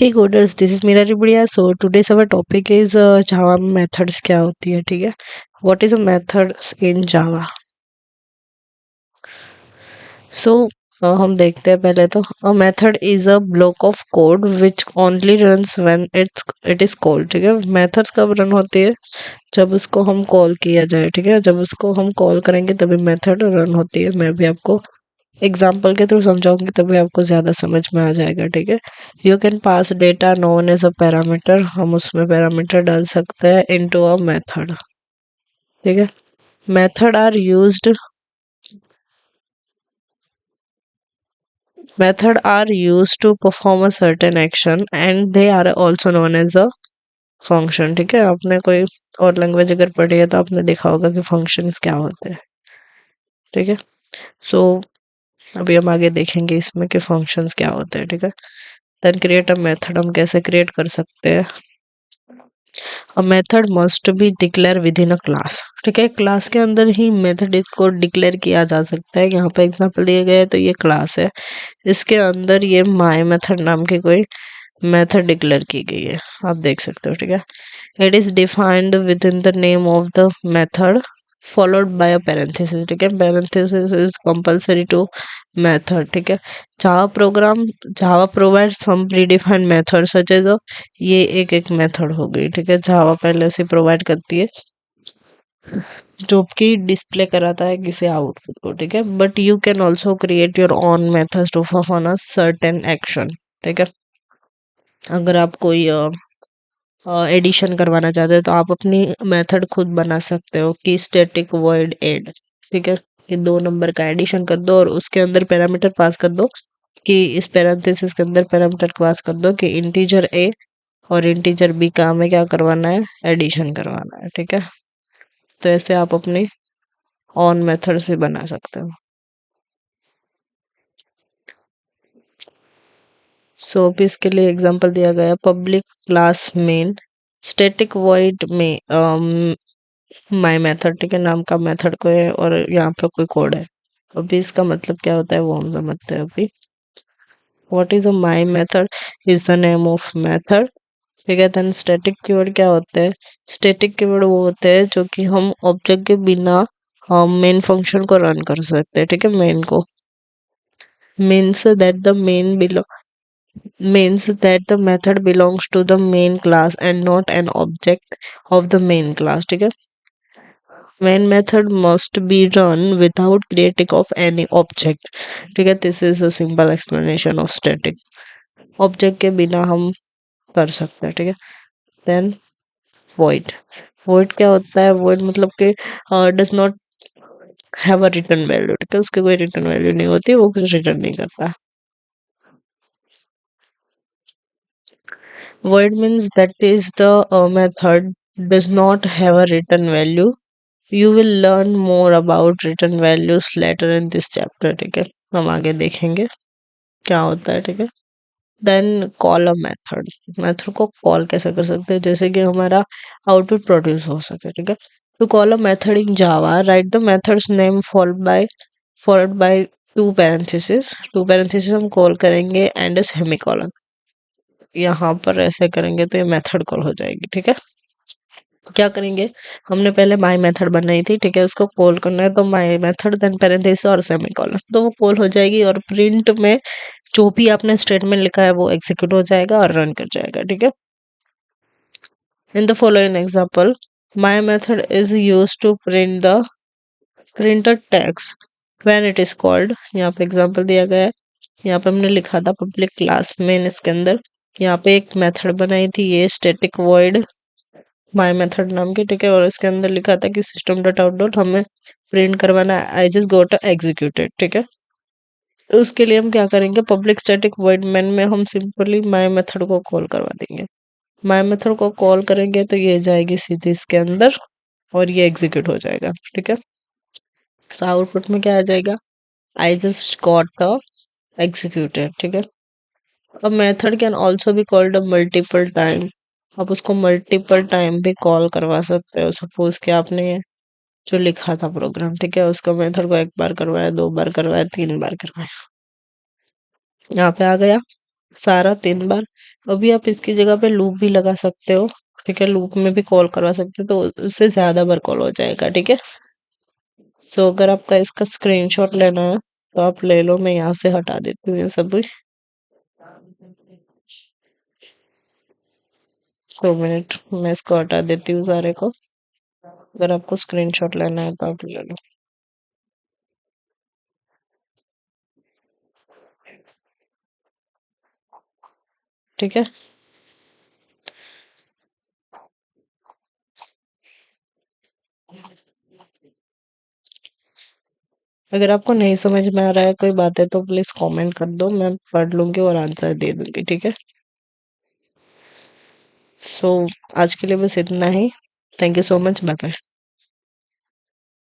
Hey coders, this is Mira Ribudia. So today's our topic is Java methods क्या होती है, ठीक है? What is a methods in Java? So हम देखते हैं पहले तो a method is a block of code which only runs when it is called, ठीक है? Methods कब रन होती है? जब उसको हम कॉल किया जाए, ठीक है? जब उसको हम कॉल करेंगे तभी मेथड रन होती है। मैं भी आपको एग्जाम्पल के थ्रू समझाऊंगी तभी आपको ज्यादा समझ में आ जाएगा, ठीक है? You can pass data known as a parameter, हम उसमें पैरामीटर डाल सकते हैं इनटू अ मेथड, ठीक है? Method are used method are used to perform a certain action and they are also known as a function, ठीक है? आपने कोई और लैंग्वेज अगर पढ़ी है तो आपने देखा होगा कि फंक्शंस क्या होते हैं, ठीक है? सो अभी हम आगे देखेंगे इसमें कि फंक्शंस क्या होते हैं, ठीक है? देन क्रिएट अ मेथड हम कैसे क्रिएट कर सकते हैं? A method must be declare with in a class, ठीक है? क्लास के अंदर ही मेथड को डिक्लेयर किया जा सकता है। यहाँ पे एग्जांपल दिए गए हैं तो ये क्लास है, इसके अंदर ये माय मेथड नाम की कोई मेथड डिक्लेयर की गई है, आप देख सकते हो, ठीक है? It is defined with in the name of the method followed by a parenthesis, ठीक है? parenthesis is compulsory to method, ठीक है? Java program Java provide some predefined method such as ये एक एक मेथड हो गई, ठीक है? जावा पहले से प्रोवाइड करती है जो कि डिस्प्ले कराता है किसी आउटपुट को, ठीक है? But you can also create your own methods to perform a certain action, ठीक है? अगर आप कोई एडिशन करवाना चाहते हो तो आप अपनी मेथड खुद बना सकते हो कि स्टैटिक वॉइड ऐड, ठीक है? कि 2 नंबर का एडिशन कर दो और उसके अंदर पैरामीटर पास कर दो कि इस पैरेंथेसिस के अंदर पैरामीटर पास कर दो कि इंटीजर ए और इंटीजर बी का हमें क्या करवाना है, एडिशन करवाना है, ठीक है? तो ऐसे आप अपनी ऑन मेथड्स भी बना सकते हो। सो अभी इसके लिए एग्जांपल दिया गया है public class main static void में माय मेथड, ठीक है? नाम का मेथड को है और यहाँ पे कोई कोड है। अभी इसका मतलब क्या होता है वो हम समझते हैं अभी। What is a my method is the name of method, ठीक है? देन स्टैटिक कीवर्ड क्या होते हैं? स्टैटिक कीवर्ड वो होते हैं जो कि हम ऑब्जेक्ट के बिना मेन फंक्शन को रन कर सकते हैं, ठीक है? मेन को means that the main below means that the method belongs to the main class and not an object of the main class, ठीक है? Main method must be run without creating of any object, ठीक है? This is a simple explanation of static. Object के बिना हम कर सकते हैं, ठीक है? Then void. Void क्या होता है? Void मतलब कि does not have a return value, ठीक है? उसकी कोई रिटर्न वैल्यू नहीं होती, वो कुछ रिटर्न नहीं करता। Void means that is the method does not have a written value. You will learn more about written values later in this chapter, ठीक है? हम आगे देखेंगे क्या होता है, ठीक है? Then call a method, method को कॉल कैसे कर सकते हैं जैसे कि हमारा आउटपुट प्रोड्यूस हो सके, ठीक है? To call a method in Java write the method's name followed by two parenthesis हम कॉल करेंगे एंड अ सेमीकोलन, यहाँ पर ऐसे करेंगे तो ये मेथड कॉल हो जाएगी, ठीक है? क्या करेंगे, हमने पहले माय मेथड बनाई थी, ठीक है? उसको कॉल करना है तो माय मेथड देन पैरेंथेसिस और सेमीकोलन, तो वो कॉल हो जाएगी और प्रिंट में जो भी आपने स्टेटमेंट लिखा है वो एग्जीक्यूट हो जाएगा और रन कर जाएगा, ठीक है? In the following example my method is used to print a text when it is called, यहाँ पे एग्जांपल दिया गया है। यहाँ पे हमने लिखा था पब्लिक क्लास मेन, इसके अंदर यहाँ पे एक मेथड बनाई थी ये स्टैटिक वॉइड माय मेथड नाम की, ठीक है? और इसके अंदर लिखा था कि सिस्टम डॉट आउट डॉट हमें प्रिंट करवाना है आई जस्ट गोट एग्जीक्यूटेड, ठीक है? तो उसके लिए हम क्या करेंगे, पब्लिक स्टैटिक वॉइड मेन में हम सिंपली माय मेथड को कॉल करवा देंगे। माय मेथड को कॉल करेंगे तो ये जाएगी सीधे इसके अंदर और ये एग्जीक्यूट हो जाएगा, ठीक है? तो आउटपुट में क्या आ जाएगा, आई जस्ट गॉट एग्जीक्यूटेड, ठीक है? अब method can also be called multiple time, आप उसको मल्टीपल टाइम भी कॉल करवा सकते हो। सपोज कि आपने जो लिखा था प्रोग्राम, ठीक है? उसको मेथड को 1 बार करवाया, 2 बार करवाया, 3 बार करवाया, यहाँ पे आ गया। सारा 3 बार। अभी आप इसकी जगह पे लूप भी लगा सकते हो। ठीक है, लूप में भी कॉल करवा सकते हो तो उससे ज्यादा बार कॉल हो जाएगा। ठीक है। सो अगर आपका इसका स्क्रीनशॉट लेना है तो आप ले लो, मैं यहाँ से हटा देती हूँ ये सब भी। 2 मिनट, मैं इसको हटा देती हूँ सारे को। अगर आपको स्क्रीनशॉट लेना है तो आप ले लो। ठीक है। अगर आपको नहीं समझ में आ रहा है कोई बात है तो प्लीज कमेंट कर दो, मैं पढ़ लूंगी और आंसर दे दूंगी। ठीक है। सो आज के लिए बस इतना ही। Thank you so much, bye bye.